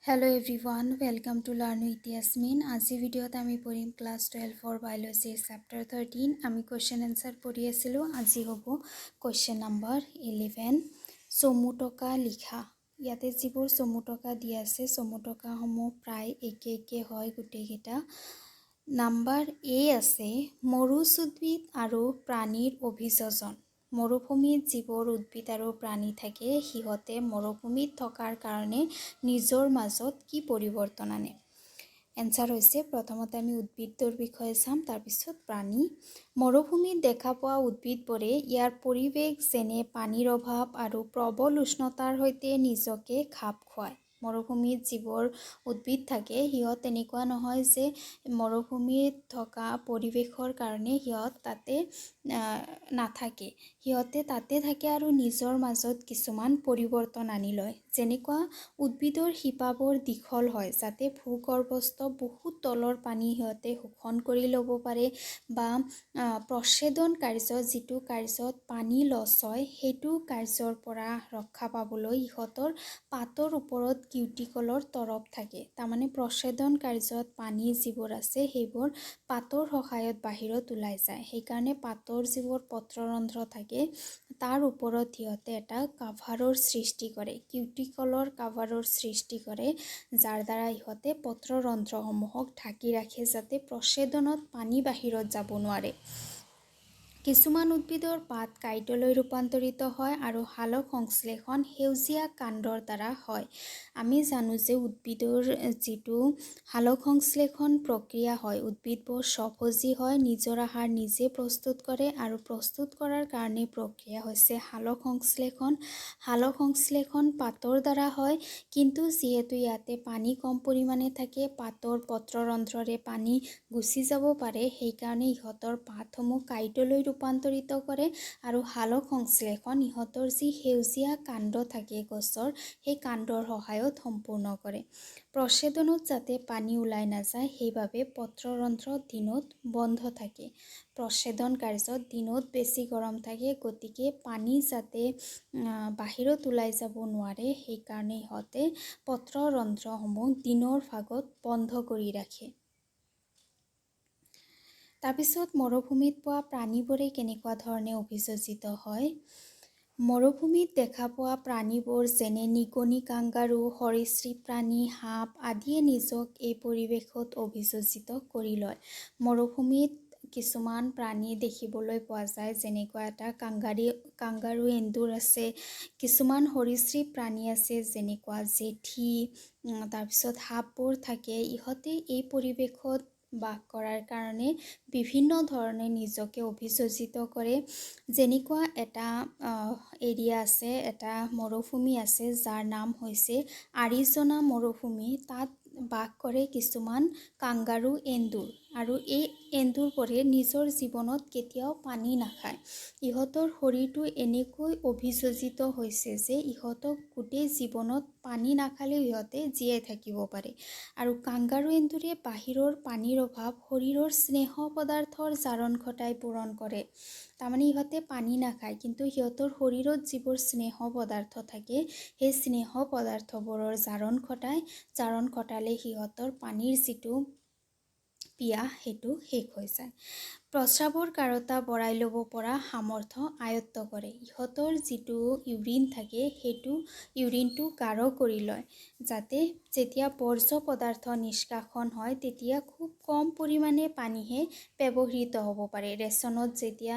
Hello everyone, welcome to Learn with Yasmin. আজি ভিডিওত আমি পঢ়িম ক্লাস 12 biology chapter 13. আমি question answer পঢ়ি আছিলো। আজি হ'ব question number 11. চমুটকা লিখা। ইয়াতে যিবোৰ চমুটকা দিয়া আছে চমুটকা সমূহ প্ৰায় একে হয় গোটেইকেইটা। নাম্বাৰ A আছে মৰুচ উদ্ভিদ আৰু প্ৰাণীৰ অভিযোজন। মৰুভূমিত যিবোৰ উদ্ভিদ আৰু প্ৰাণী থাকে সিহঁতে মৰুভূমিত থকাৰ কাৰণে নিজৰ মাজত কি পৰিৱৰ্তন আনে। এনসাৰ হৈছে প্ৰথমতে আমি উদ্ভিদৰ বিষয়ে চাম, তাৰপিছত প্ৰাণী। মৰুভূমিত দেখা পোৱা উদ্ভিদবোৰে ইয়াৰ পৰিৱেশ যেনে পানীৰ অভাৱ আৰু প্ৰবল উষ্ণতাৰ সৈতে নিজকে খাপ খুৱায়। মৰুভূমিত যিবোৰ উদ্ভিদ থাকে সিহঁত এনেকুৱা নহয় যে মৰুভূমিত থকা পৰিৱেশৰ কাৰণে সিহঁত তাতে নাথাকে। সিহঁতে তাতে থাকে আৰু নিজৰ মাজত কিছুমান পৰিৱৰ্তন আনি লয়। যেনেকুৱা উদ্ভিদৰ শিপাবোৰ দীঘল হয় যাতে ভূগৰ্ভস্থ বহুত তলৰ পানী সিহঁতে শোষণ কৰি ল'ব পাৰে, বা প্ৰচ্ছেদন কাৰ্য যিটো কাৰ্যত পানী লছ হয় সেইটো কাৰ্যৰ পৰা ৰক্ষা পাবলৈ ইহঁতৰ পাতৰ ওপৰত কিউটিকলৰ তৰপ থাকে। তাৰমানে প্ৰচ্ছেদন কাৰ্যত পানী যিবোৰ আছে সেইবোৰ পাতৰ সহায়ত বাহিৰত ওলাই যায়। সেইকাৰণে পাতৰ যিবোৰ পত্ৰৰন্ধ্ৰ থাকে তাৰ ওপৰত সিহঁতে এটা কাভাৰৰ সৃষ্টি কৰে, কিউটিকলৰ কাভাৰৰ সৃষ্টি কৰে, যাৰ দ্বাৰা ইহঁতে পত্ৰৰন্ধ্ৰসমূহক ঢাকি ৰাখে যাতে প্ৰচ্ছেদনত পানী বাহিৰত যাব নোৱাৰে। কিছুমান উদ্ভিদৰ পাত কাইটলৈ ৰূপান্তৰিত হয় আৰু সালোক সংশ্লেষণ সেউজীয়া কাণ্ডৰ দ্বাৰা হয়। আমি জানো যে উদ্ভিদৰ যিটো সালোক সংশ্লেষণ প্ৰক্ৰিয়া হয়, উদ্ভিদবোৰ স্বভোজী হয়, নিজৰ আহাৰ নিজে প্ৰস্তুত কৰে আৰু প্ৰস্তুত কৰাৰ কাৰণে প্ৰক্ৰিয়া হৈছে সালোক সংশ্লেষণ। সালোক সংশ্লেষণ পাতৰ দ্বাৰা হয়, কিন্তু যিহেতু ইয়াতে পানী কম পৰিমাণে থাকে, পাতৰ পত্ৰৰন্ধ্ৰৰে পানী গুচি যাব পাৰে, সেইকাৰণে ইহঁতৰ পাতসমূহ কাইটলৈ ৰূপান্তৰিত কৰে আৰু সালোক সংশ্লেষণ ইহঁতৰ যি সেউজীয়া কাণ্ড থাকে গছৰ সেই কাণ্ডৰ সহায়ত সম্পূৰ্ণ কৰে। প্ৰচ্ছেদনত যাতে পানী ওলাই নাযায় সেইবাবে পত্ৰৰন্ধ্ৰ দিনত বন্ধ থাকে। প্ৰচ্ছেদন কাৰ্যত দিনত বেছি গৰম থাকে, গতিকে পানী যাতে বাহিৰত ওলাই যাব নোৱাৰে সেইকাৰণে ইহঁতে পত্ৰৰন্ধ্ৰসমূহ দিনৰ ভাগত বন্ধ কৰি ৰাখে। তাৰপিছত মৰুভূমিত পোৱা প্ৰাণীবোৰে কেনেকুৱা ধৰণে অভিযোজিত হয়। মৰুভূমিত দেখা পোৱা প্ৰাণীবোৰ যেনে নিগনি, কাংগাৰু, সৰীসৃপ প্ৰাণী, সাপ আদিয়ে নিজক এই পৰিৱেশত অভিযোজিত কৰি লয়। মৰুভূমিত কিছুমান প্ৰাণী দেখিবলৈ পোৱা যায়, যেনেকুৱা এটা কাংগাৰু এন্দুৰ আছে, কিছুমান সৰীসৃপ প্ৰাণী আছে যেনেকুৱা জেঠী, তাৰপিছত সাপবোৰ থাকে। ইহঁতে এই পৰিৱেশত বাস কৰাৰ কাৰণে বিভিন্ন ধৰণে নিজকে অভিযোজিত কৰে। যেনেকুৱা এটা এৰিয়া আছে, এটা মৰুভূমি আছে যাৰ নাম হৈছে আৰিজোনা মৰুভূমি। তাত বাস কৰে কিছুমান কাংগাৰু এন্দুৰ, আৰু এই এন্দুৰবোৰে নিজৰ জীৱনত কেতিয়াও পানী নাখায়। ইহঁতৰ শৰীৰটো এনেকৈ অভিযোজিত হৈছে যে ইহঁতক গোটেই জীৱনত পানী নাখালেও ইহঁতে জীয়াই থাকিব পাৰে। আৰু কাংগাৰু এন্দুৰে বাহিৰৰ পানীৰ অভাৱ শৰীৰৰ স্নেহ পদাৰ্থৰ জাৰণ ঘটাই পূৰণ কৰে। তাৰমানে ইহঁতে পানী নাখায়, কিন্তু সিহঁতৰ শৰীৰত যিবোৰ স্নেহ পদাৰ্থ থাকে সেই স্নেহ পদাৰ্থবোৰৰ জাৰণ ঘটালে সিহঁতৰ পানীৰ যিটো পিয়াহ সেইটো শেষ হৈ যায়। প্ৰস্ৰাৱৰ কাৰতা বঢ়াই ল'ব পৰা সামৰ্থ্য আয়ত্ত কৰে। ইহঁতৰ যিটো ইউৰিন থাকে সেইটো ইউৰিনটো গাঢ় কৰি লয়, যাতে যেতিয়া বৰ্জ্য পদাৰ্থ নিষ্কাশন হয় তেতিয়া খুব কম পৰিমাণে পানীহে ব্যৱহৃত হ'ব পাৰে। ৰেচনত যেতিয়া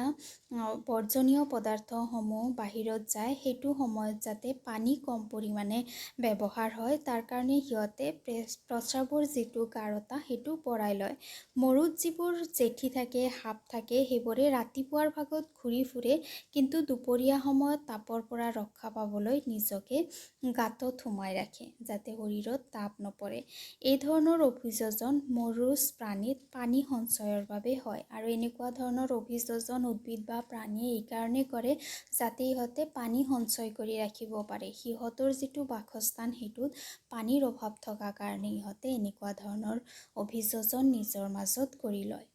বৰ্জনীয় পদাৰ্থসমূহ বাহিৰত যায় সেইটো সময়ত যাতে পানী কম পৰিমাণে ব্যৱহাৰ হয়, তাৰ কাৰণে সিহঁতে প্ৰস্ৰাৱৰ যিটো গাঢ়তা সেইটো বঢ়াই লয়। মৰুত যিবোৰ জেঠী থাকে, সাপ থাকে, সেইবোৰে ৰাতিপুৱাৰ ভাগত ঘূৰি ফুৰে, কিন্তু দুপৰীয়া সময়ত তাপৰ পৰা ৰক্ষা পাবলৈ নিজকে গাঁতত সোমাই ৰাখে যাতে শৰীৰত তাপ নপৰে। এই ধৰণৰ অভিযোজন মৰুচ প্ৰাণীত পানী সঞ্চয়ৰ বাবে হয়, আৰু এনেকুৱা ধৰণৰ অভিযোজন উদ্ভিদ বা প্ৰাণীয়ে এইকাৰণে কৰে যাতে ইহঁতে পানী সঞ্চয় কৰি ৰাখিব পাৰে। সিহঁতৰ যিটো বাসস্থান সেইটোত পানীৰ অভাৱ থকা কাৰণে ইহঁতে এনেকুৱা ধৰণৰ অভিযোজন নিজৰ মাজত কৰি লয়।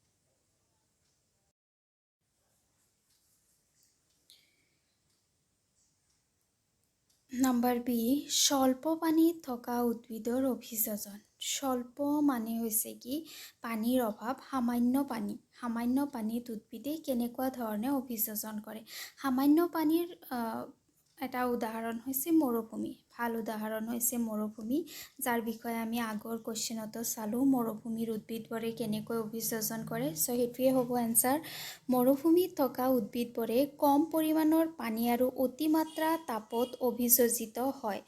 নাম্বাৰ বি, স্বল্প পানীত থকা উদ্ভিদৰ অভিযোজন। স্বল্প মানে হৈছে কি পানীৰ অভাৱ, সামান্য পানীত উদ্ভিদে কেনেকুৱা ধৰণে অভিযোজন কৰে। সামান্য পানীৰ এটা উদাহৰণ হৈছে মৰুভূমি। ভাল উদাহৰণ হৈছে মৰুভূমি, যাৰ বিষয়ে আমি আগৰ কুৱেশ্যনতো চালোঁ মৰুভূমিৰ উদ্ভিদবোৰে কেনেকৈ অভিযোজন কৰে। চ' সেইটোৱে হ'ব এনচাৰ। মৰুভূমিত থকা উদ্ভিদবোৰে কম পৰিমাণৰ পানী আৰু অতিমাত্ৰা তাপত অভিযোজিত হয়।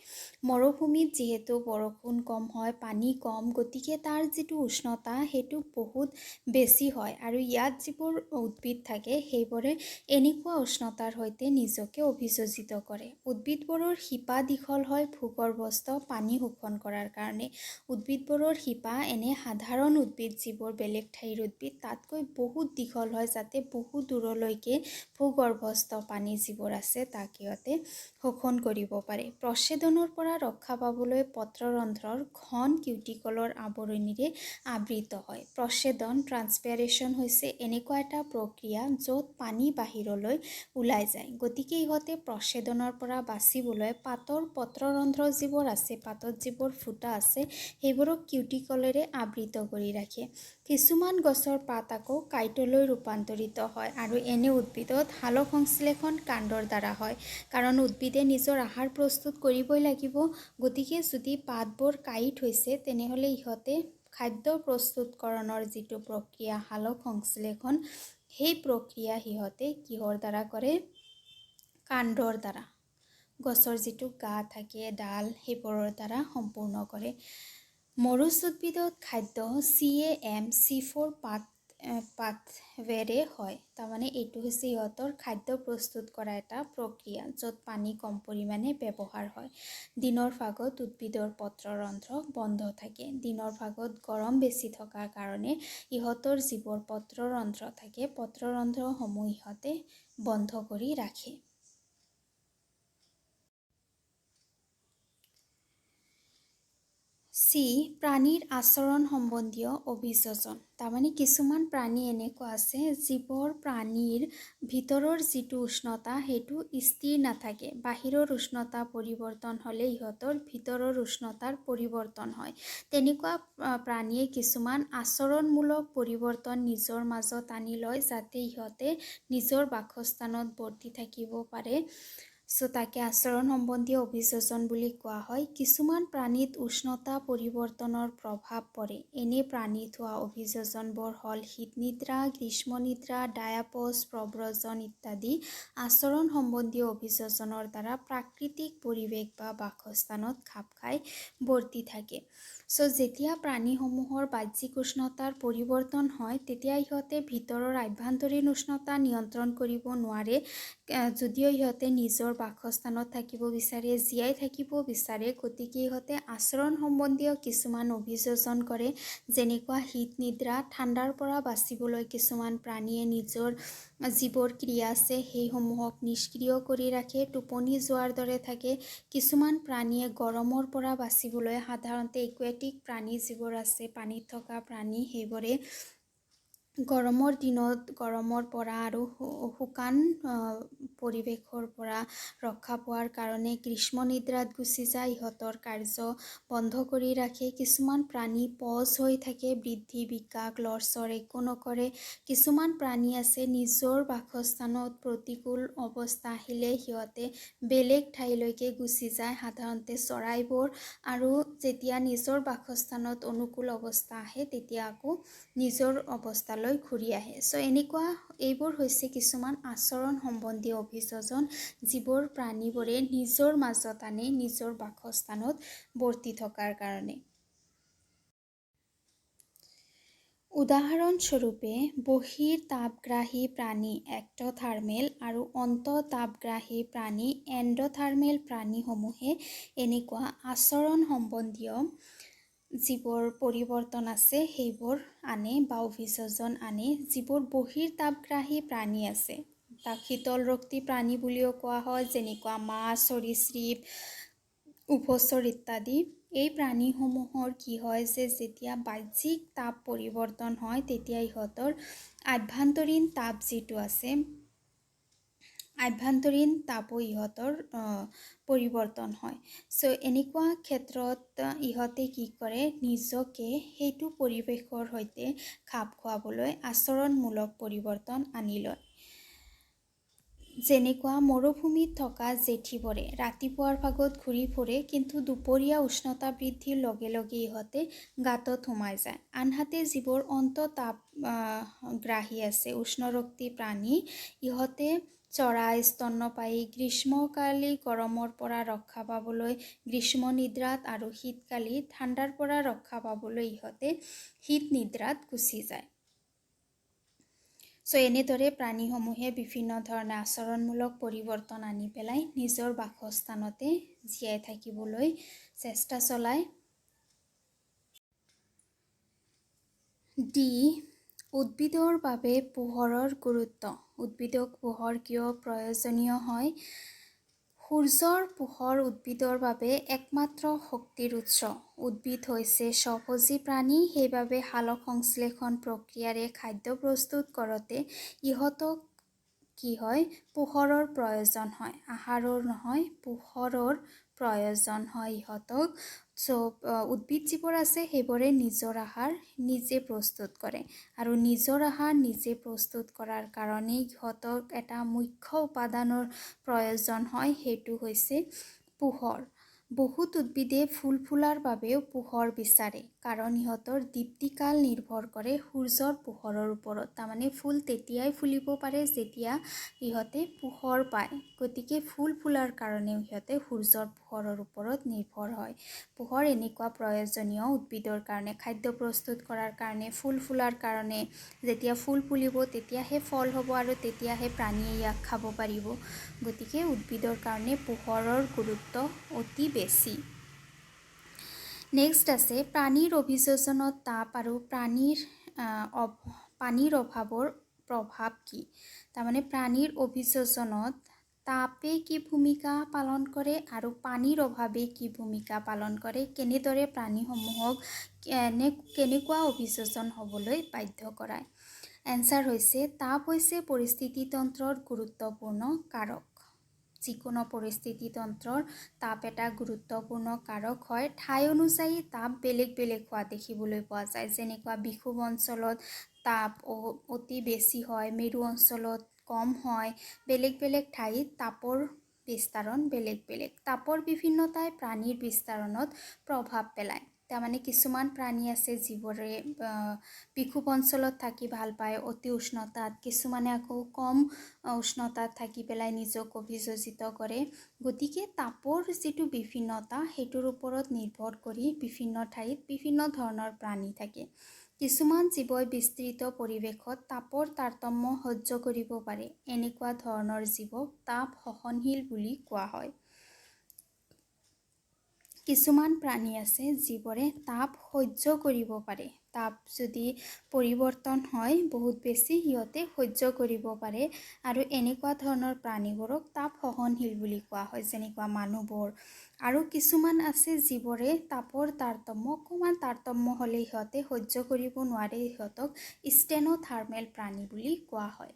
মৰুভূমিত যিহেতু বৰষুণ কম হয়, পানী কম, গতিকে তাৰ যিটো উষ্ণতা সেইটো বহুত বেছি হয় আৰু ইয়াত যিবোৰ উদ্ভিদ থাকে সেইবোৰে এনেকুৱা উষ্ণতাৰ সৈতে নিজকে অভিযোজিত কৰে। উদ্ভিদবোৰৰ শিপা দীঘল হয় ভূগৰ্ভস্থ পানী শোষণ কৰাৰ কাৰণে। উদ্ভিদবোৰৰ শিপা এনে সাধাৰণ উদ্ভিদ যিবোৰ বেলেগ ঠাইৰ উদ্ভিদ তাতকৈ বহুত দীঘল হয়, যাতে বহুত দূৰলৈকে ভূগৰ্ভস্থ পানী যিবোৰ আছে তাক সিহঁতে শোষণ কৰিব পাৰে। প্ৰচ্ছেদনৰ পৰা ৰক্ষা পাবলৈ পত্ৰৰন্ধ্ৰৰ ঘন কিউটিকলৰ আৱৰণিৰে আবৃত হয়। প্ৰচ্ছেদন ট্ৰান্সপিৰেশ্যন হৈছে এনেকুৱা এটা প্ৰক্ৰিয়া য'ত পানী বাহিৰলৈ ওলাই যায়। গতিকে ইহঁতে প্ৰচ্ছেদনৰ পৰা বাচিবলৈ পাতৰ পত্ৰৰন্ধ্ৰ যিবোৰ আছে, পাতত যিবোৰ ফুটা আছে সেইবোৰক কিউটিকলেৰে আবৃত কৰি ৰাখে। কিছুমান গছৰ পাত আকৌ কাঁইটলৈ ৰূপান্তৰিত হয় আৰু এনে উদ্ভিদত সালোকসংশ্লেষণ কাণ্ডৰ দ্বাৰা হয়, কাৰণ উদ্ভিদে নিজৰ আহাৰ প্ৰস্তুত কৰিবই লাগিব। গতিকে যদি পাতবোৰ কাঁইট হৈছে তেনেহ'লে ইহঁতে খাদ্য প্ৰস্তুতকৰণৰ যিটো প্ৰক্ৰিয়া সালোকসংশ্লেষণ, সেই প্ৰক্ৰিয়া সিহঁতে কিহৰ দ্বাৰা কৰে? কাণ্ডৰ দ্বাৰা, গছৰ যিটো গা থাকে, ডাল, সেইবোৰৰ দ্বাৰা সম্পূৰ্ণ কৰে। মৰুচ উদ্ভিদত খাদ্য CAM C4 পাথৱেৰে হয়। তাৰমানে এইটো হৈছে ইহঁতৰ খাদ্য প্ৰস্তুত কৰা এটা প্ৰক্ৰিয়া য'ত পানী কম পৰিমাণে ব্যৱহাৰ হয়। দিনৰ ভাগত উদ্ভিদৰ পত্ৰৰন্ধ্ৰ বন্ধ থাকে। দিনৰ ভাগত গৰম বেছি থকাৰ কাৰণে ইহঁতৰ যিবোৰ পত্ৰৰন্ধ্ৰ থাকে, পত্ৰৰন্ধ্ৰসমূহ ইহঁতে বন্ধ কৰি ৰাখে। চি, প্ৰাণীৰ আচৰণ সম্বন্ধীয় অভিযোজন। তাৰমানে কিছুমান প্ৰাণী এনেকুৱা আছে যিবোৰ প্ৰাণীৰ ভিতৰৰ যিটো উষ্ণতা সেইটো স্থিৰ নাথাকে। বাহিৰৰ উষ্ণতা পৰিৱৰ্তন হ'লে ইহঁতৰ ভিতৰৰ উষ্ণতাৰ পৰিৱৰ্তন হয়। তেনেকুৱা প্ৰাণীয়ে কিছুমান আচৰণমূলক পৰিৱৰ্তন নিজৰ মাজত আনি লয়, যাতে ইহঁতে নিজৰ বাসস্থানত বৰ্তি থাকিব পাৰে। চ' তাকে আচৰণ সম্বন্ধীয় অভিযোজন বুলি কোৱা হয়। কিছুমান প্ৰাণীত উষ্ণতা পৰিৱৰ্তনৰ প্ৰভাৱ পৰে। এনে প্ৰাণীত হোৱা অভিযোজনবোৰ হ'ল শীতনিদ্ৰা, গ্ৰীষ্মনিদ্ৰা, ডায়াপছ, প্ৰব্ৰজন ইত্যাদি। আচৰণ সম্বন্ধীয় অভিযোজনৰ দ্বাৰা প্ৰাকৃতিক পৰিৱেশ বা বাসস্থানত খাপ খাই বৰ্তি থাকে। চ' যেতিয়া প্ৰাণীসমূহৰ বাহ্যিক উষ্ণতাৰ পৰিৱৰ্তন হয় তেতিয়া ইহঁতে ভিতৰৰ আভ্যন্তৰীণ উষ্ণতা নিয়ন্ত্ৰণ কৰিব নোৱাৰে। যদিও ইহঁতে নিজৰ বাসস্থানত থাকিব বিচাৰে, জীয়াই থাকিব বিচাৰে, গতিকে ইহঁতে আচৰণ সম্বন্ধীয় কিছুমান অভিযোজন কৰে। যেনেকুৱা শীতনিদ্ৰা, ঠাণ্ডাৰ পৰা বাচিবলৈ কিছুমান প্ৰাণীয়ে নিজৰ যিবোৰ ক্ৰিয়া আছে সেইসমূহক নিষ্ক্ৰিয় কৰি ৰাখে, টোপনি যোৱাৰ দৰে থাকে। কিছুমান প্ৰাণীয়ে গৰমৰ পৰা বাচিবলৈ, সাধাৰণতে একুৱেটিক প্ৰাণী যিবোৰ আছে, পানীত থকা প্ৰাণী, সেইবোৰে গৰমৰ দিনত গৰমৰ পৰা আৰু শুকান পৰিৱেশৰ পৰা ৰক্ষা পোৱাৰ কাৰণে গ্ৰীষ্ম নিদ্ৰাত গুচি যায়, ইহঁতৰ কাৰ্য বন্ধ কৰি ৰাখে। কিছুমান প্ৰাণী পজ হৈ থাকে, বৃদ্ধি বিকাশ লৰচৰ একো নকৰে। কিছুমান প্ৰাণী আছে নিজৰ বাসস্থানত প্ৰতিকূল অৱস্থা আহিলে সিহঁতে বেলেগ ঠাইলৈকে গুচি যায়, সাধাৰণতে চৰাইবোৰ, আৰু যেতিয়া নিজৰ বাসস্থানত অনুকূল অৱস্থা আহে তেতিয়া আকৌ নিজৰ অৱস্থালৈ ঘূৰি আহে। চ' এনেকুৱা এইবোৰ হৈছে কিছুমান আচৰণ সম্বন্ধীয় অভিযোজন যিবোৰ প্ৰাণীবোৰে নিজৰ মাজত আনে নিজৰ বাসস্থানত বৰ্তি থকাৰ কাৰণে। উদাহৰণস্বৰূপে বহিৰ তাপগ্ৰাহী প্ৰাণী এক্টোথাৰ্মেল আৰু অন্তঃতাপগ্ৰাহী প্ৰাণী এণ্ডোথাৰ্মেল প্ৰাণীসমূহে এনেকুৱা আচৰণ সম্বন্ধীয় যিবোৰ পৰিৱৰ্তন আছে সেইবোৰ আনে বা অভিযোজন আনে। যিবোৰ বহিৰ তাপগ্ৰাহী প্ৰাণী আছে তাক শীতলৰক্তি প্ৰাণী বুলিও কোৱা হয়, যেনেকুৱা মাছ, সৰীসৃপ, উভচৰ ইত্যাদি। এই প্ৰাণীসমূহৰ কি হয় যে যেতিয়া বাহ্যিক তাপ পৰিৱৰ্তন হয় তেতিয়া ইহঁতৰ আভ্যন্তৰীণ তাপ যিটো আছে আভ্যন্তৰীণ তাপো ইহঁতৰ পৰিৱৰ্তন হয়। চ' এনেকুৱা ক্ষেত্ৰত ইহঁতে কি কৰে, নিজকে সেইটো পৰিৱেশৰ সৈতে খাপ খুৱাবলৈ আচৰণমূলক পৰিৱৰ্তন আনি লয়। যেনেকুৱা মৰুভূমিত থকা জেঠীবোৰে ৰাতিপুৱাৰ ভাগত ঘূৰি ফুৰে, কিন্তু দুপৰীয়া উষ্ণতা বৃদ্ধিৰ লগে লগে ইহঁতে গাঁতত সোমাই যায়। আনহাতে যিবোৰ অন্তঃতাপগ্ৰাহী আছে, উষ্ণৰক্তি প্ৰাণী, ইহঁতে চৰাই, স্তন্যপায়ী গ্ৰীষ্মকালি গৰমৰ পৰা ৰক্ষা পাবলৈ গ্ৰীষ্ম নিদ্ৰাত আৰু শীতকালি ঠাণ্ডাৰ পৰা ৰক্ষা পাবলৈ ইহঁতে শীত নিদ্ৰাত গুচি যায়। চ' এনেদৰে প্ৰাণীসমূহে বিভিন্ন ধৰণে আচৰণমূলক পৰিৱৰ্তন আনি পেলাই নিজৰ বাসস্থানতে জীয়াই থাকিবলৈ চেষ্টা চলায়। ডি, উদ্ভিদৰ বাবে পোহৰৰ গুৰুত্ব। উদ্ভিদক পোহৰ কিয় প্ৰয়োজনীয় হয়? সূৰ্যৰ পোহৰ উদ্ভিদৰ বাবে একমাত্ৰ শক্তিৰ উৎস। উদ্ভিদ হৈছে স্বভোজী প্ৰাণী, সেইবাবে সালোকসংশ্লেষণ প্ৰক্ৰিয়াৰে খাদ্য প্ৰস্তুত কৰোঁতে ইহঁতক কি হয়, পোহৰৰ প্ৰয়োজন হয়। আহাৰৰ নহয়, পোহৰৰ প্ৰয়োজন হয় ইহঁতক। চ' উদ্ভিদ যিবোৰ আছে সেইবোৰে নিজৰ আহাৰ নিজে প্ৰস্তুত কৰে, আৰু নিজৰ আহাৰ নিজে প্ৰস্তুত কৰাৰ কাৰণে ইহঁতক এটা মুখ্য উপাদানৰ প্ৰয়োজন হয়, সেইটো হৈছে পোহৰ। বহুত উদ্ভিদে ফুল ফুলাৰ বাবেও পোহৰ বিচাৰে, কাৰণ ইহঁতৰ দীপ্তিকাল নিৰ্ভৰ কৰে সূৰ্যৰ পোহৰৰ ওপৰত। তাৰমানে ফুল তেতিয়াই ফুলিব পাৰে যেতিয়া ইহঁতে পোহৰ পায়, গতিকে ফুল ফুলাৰ কাৰণেও ইহঁতে সূৰ্যৰ পোহৰৰ ওপৰত নিৰ্ভৰ হয়। পোহৰ এনেকুৱা প্ৰয়োজনীয় উদ্ভিদৰ কাৰণে, খাদ্য প্ৰস্তুত কৰাৰ কাৰণে, ফুল ফুলাৰ কাৰণে। যেতিয়া ফুল ফুলিব তেতিয়াহে ফল হ'ব, আৰু তেতিয়াহে প্ৰাণীয়ে ইয়াক খাব পাৰিব। গতিকে উদ্ভিদৰ কাৰণে পোহৰৰ গুৰুত্ব অতি বেছি। নেক্সট আছে প্ৰাণীৰ অভিযোজনত তাপ আৰু পানীৰ অভাৱৰ প্ৰভাৱ কি? তাৰমানে প্ৰাণীৰ অভিযোজনত তাপে কি ভূমিকা পালন কৰে আৰু পানীৰ অভাৱে কি ভূমিকা পালন কৰে? কেনেদৰে প্ৰাণীসমূহক কেনেকুৱা অভিযোজন হ'বলৈ বাধ্য কৰায়? এনচাৰ হৈছে তাপ হৈছে পৰিস্থিতিতন্ত্ৰৰ গুৰুত্বপূৰ্ণ কাৰক। যিকোনো পৰিস্থিতিতন্ত্ৰৰ তাপ এটা গুৰুত্বপূৰ্ণ কাৰক হয়। ঠাই অনুযায়ী তাপ বেলেগ বেলেগ হোৱা দেখিবলৈ পোৱা যায়। যেনেকুৱা বিষুৱ অঞ্চলত তাপ অতি বেছি হয়, মেৰু অঞ্চলত কম হয়। বেলেগ বেলেগ ঠাইত তাপৰ বিস্তাৰণ বেলেগ বেলেগ। তাপৰ বিভিন্নতাই প্ৰাণীৰ বিস্তাৰণত প্ৰভাৱ পেলায়। তাৰমানে কিছুমান প্ৰাণী আছে যিবোৰে বিষুৱ অঞ্চলত থাকি ভাল পায়, অতি উষ্ণতাত। কিছুমানে আকৌ কম উষ্ণতাত থাকি পেলাই নিজক অভিযোজিত কৰে। গতিকে তাপৰ যিটো বিভিন্নতা, সেইটোৰ ওপৰত নিৰ্ভৰ কৰি বিভিন্ন ঠাইত বিভিন্ন ধৰণৰ প্ৰাণী থাকে। কিছুমান জীৱই বিস্তৃত পৰিৱেশত তাপৰ তাৰতম্য সহ্য কৰিব পাৰে। এনেকুৱা ধৰণৰ জীৱক তাপ সহনশীল বুলি কোৱা হয়। কিছুমান প্ৰাণী আছে যিবোৰে তাপ সহ্য কৰিব পাৰে। তাপ যদি পৰিৱৰ্তন হয় বহুত বেছি, সিহঁতে সহ্য কৰিব পাৰে, আৰু এনেকুৱা ধৰণৰ প্ৰাণীবোৰক তাপ সহনশীল বুলি কোৱা হয়, যেনেকুৱা মানুহবোৰ। আৰু কিছুমান আছে যিবোৰে তাপৰ অকণমান তাৰতম্য হ'লে সিহঁতে সহ্য কৰিব নোৱাৰে, সিহঁতক ষ্টেনোথাৰ্মেল প্ৰাণী বুলি কোৱা হয়।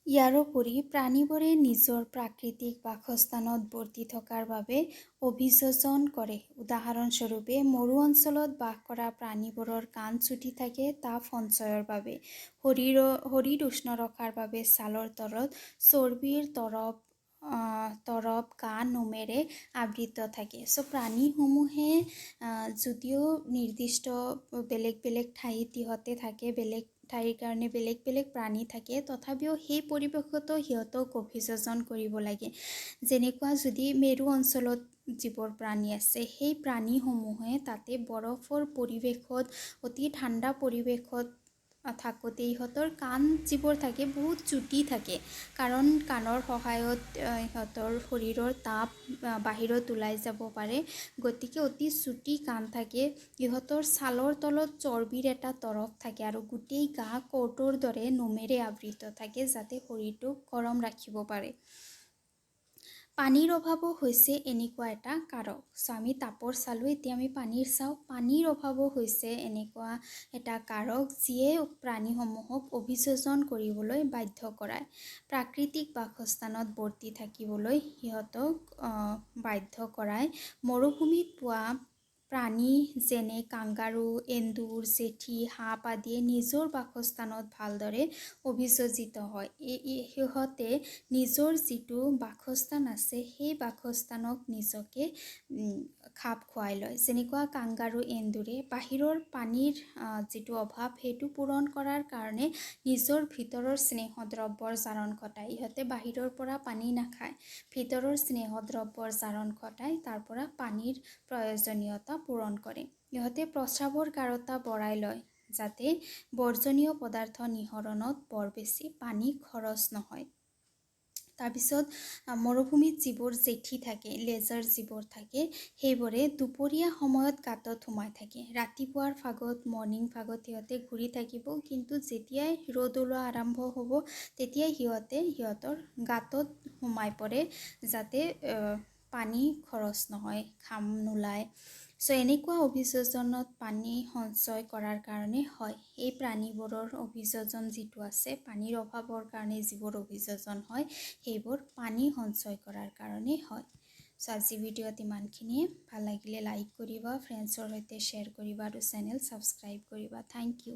ইয়াৰোপৰি প্ৰাণীবোৰে নিজৰ প্ৰাকৃতিক বাসস্থানত বৰ্তি থকাৰ বাবে অভিযোজন কৰে। উদাহৰণস্বৰূপে মৰু অঞ্চলত বাস কৰা প্ৰাণীবোৰৰ কাণ চুটি থাকে তাপ সঞ্চয়ৰ বাবে। শৰীৰ উষ্ণ ৰখাৰ বাবে ছালৰ তলত চৰ্বিৰ তৰপ গা নোমেৰে আবৃত থাকে। চ' প্ৰাণীসমূহে যদিও নিৰ্দিষ্ট বেলেগ বেলেগ ঠাইত ইহঁতে থাকে, বেলেগ ঠাইৰ কাৰণে বেলেগ বেলেগ প্ৰাণী থাকে, তথাপিও সেই পৰিৱেশতো সিহঁতক অভিযোজন কৰিব লাগে। যেনেকুৱা যদি মেৰু অঞ্চলত যিবোৰ প্ৰাণী আছে, সেই প্ৰাণীসমূহে তাতে বৰফৰ পৰিৱেশত, অতি ঠাণ্ডা পৰিৱেশত থাকোঁতে ইহঁতৰ কাণ যিবোৰ থাকে বহুত চুটি থাকে, কাৰণ কাণৰ সহায়ত ইহঁতৰ শৰীৰৰ তাপ বাহিৰত ওলাই যাব পাৰে। গতিকে অতি চুটি কাণ থাকে। ইহঁতৰ ছালৰ তলত চৰ্বিৰ এটা তৰপ থাকে, আৰু গোটেই গা কৰ্টৰ দৰে নোমেৰে আবৃত থাকে, যাতে শৰীৰটোক গৰম ৰাখিব পাৰে। পানীৰ অভাৱো হৈছে এনেকুৱা এটা কাৰক। চ' আমি তাপৰ চালোঁ, এতিয়া আমি পানীৰ চাওঁ। পানীৰ অভাৱো হৈছে এনেকুৱা এটা কাৰক যিয়ে প্ৰাণীসমূহক অভিযোজন কৰিবলৈ বাধ্য কৰায়। প্ৰাকৃতিক বাসস্থানত বৰ্তি থাকিবলৈ সিহঁতক বাধ্য কৰায়। মৰুভূমিত পোৱা প্ৰাণী যেনে কাংগাৰু, এন্দুৰ, জেঠী, সাপ আদিয়ে নিজৰ বাসস্থানত ভালদৰে অভিযোজিত হয়। সিহঁতে নিজৰ যিটো বাসস্থান আছে সেই বাসস্থানক নিজকে খাপ খুৱাই লয়। যেনেকুৱা কাংগাৰু, এন্দুৰে বাহিৰৰ পানীৰ যিটো অভাৱ সেইটো পূৰণ কৰাৰ কাৰণে নিজৰ ভিতৰৰ স্নেহদ্ৰব্যৰ জাৰণ ঘটায়। ইহঁতে বাহিৰৰ পৰা পানী নাখায়, ভিতৰৰ স্নেহদ্ৰব্যৰ জাৰণ ঘটায়, তাৰ পৰা পানীৰ প্ৰয়োজনীয়তা পূৰণ কৰে। ইহঁতে প্ৰস্ৰাৱৰ গাঢ়তা বঢ়াই লয় যাতে বৰ্জনীয় পদাৰ্থ নিঃসৰণত বৰ বেছি পানী খৰচ নহয়। তাৰপিছত মৰুভূমিত যিবোৰ জেঠী থাকে, লেজাৰ যিবোৰ থাকে, সেইবোৰে দুপৰীয়া সময়ত গাঁতত সোমাই থাকে। ৰাতিপুৱাৰ ভাগত, মৰ্ণিং ভাগত সিহঁতে ঘূৰি থাকিব, কিন্তু যেতিয়াই ৰ'দ ওলোৱা আৰম্ভ হ'ব তেতিয়াই সিহঁতৰ গাঁতত সোমাই পৰে যাতে পানী খৰচ নহয়, ঘাম নোলায়। চ' এনেকুৱা অভিযোজনত পানী সঞ্চয় কৰাৰ কাৰণে হয়। এই প্ৰাণীবোৰৰ অভিযোজন যিটো আছে, পানীৰ অভাৱৰ কাৰণে যিবোৰ অভিযোজন হয় সেইবোৰ পানী সঞ্চয় কৰাৰ কাৰণে হয়। চ' আজি ভিডিঅ'ত ইমানখিনিয়ে। ভাল লাগিলে লাইক কৰিবা, ফ্ৰেণ্ডছৰ সৈতে শ্বেয়াৰ কৰিবা আৰু চেনেল ছাবস্ক্ৰাইব কৰিবা। Thank U.